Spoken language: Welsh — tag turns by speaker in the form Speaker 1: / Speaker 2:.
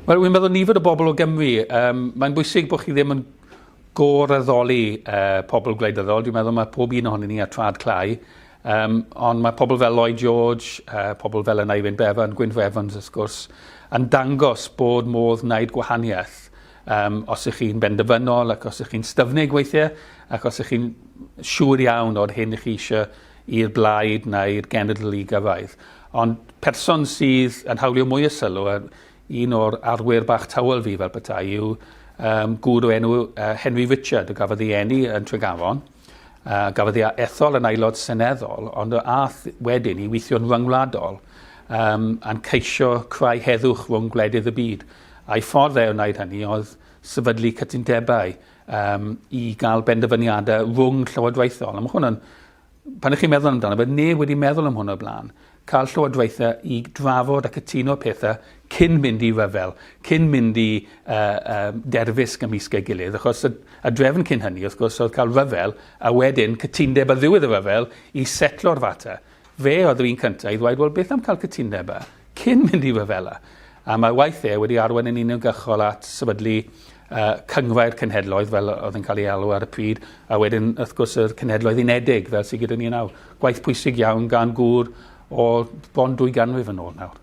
Speaker 1: Wel, wy'n meddwl nifer o bobl o Gymru. Mae'n bwysig bod chi ddim yn gor-addoli pobl gwleidyddol. Dwi'n meddwl mae pob un ohonyn ni a trad clai. Ond mae pobl fel Lloyd George, pobl fel yna i fynd Bevan, Gwynf Evans, wrth gwrs, yn dangos bod modd wneud gwahaniaeth os ych chi'n benderfynol ac os ych chi'n styfnig weithiau ac os ych chi'n siŵr iawn o'r hyn ych chi eisiau i'r blaid neu'r genedl i gyfaidd. Ond person sydd yn hawlio mwy o sylw, un o'r arwyr bach tawel fi fel petai yw gŵr o enw Henry Richard, y gafodd ei eni yn Tregaron. Gafodd ei ethol yn aelod seneddol, ond ath wedyn i weithio'n ryngwladol yn ceisio creu heddwch rhwng gwledydd y byd. A'i ffordd e o wneud hynny oedd sefydlu cytundebau i gael benderfyniadau rhwng llywodraethol. Mae hwnna'n, pan ych chi'n meddwl amdano, fe neb wedi meddwl am hwn o blaen. Cael llywodraethau i drafod a cytuno pethau cyn mynd i ryfel, cyn mynd i derfysg ymysg ei gilydd, achos y drefn cyn hynny, wrth gwrs, oedd cael ryfel, a wedyn cytundeb ar ddiwedd y ryfel i setlo'r fater. Fe oedd yr un cyntaf i ddweud, wel, beth am cael cytundeb cyn mynd i ryfela? A mae waith wedi arwain yn uniongyrchol at sefydlu cyngfair cenhedloedd fel oedd yn cael ei alw ar y pryd, a wedyn, wrth gwrs, yr cenhedloedd unedig fel sydd gyda ni nawr. Gwaith pwysig iawn gan gŵr o bron 2 ganrif yn ôl nawr.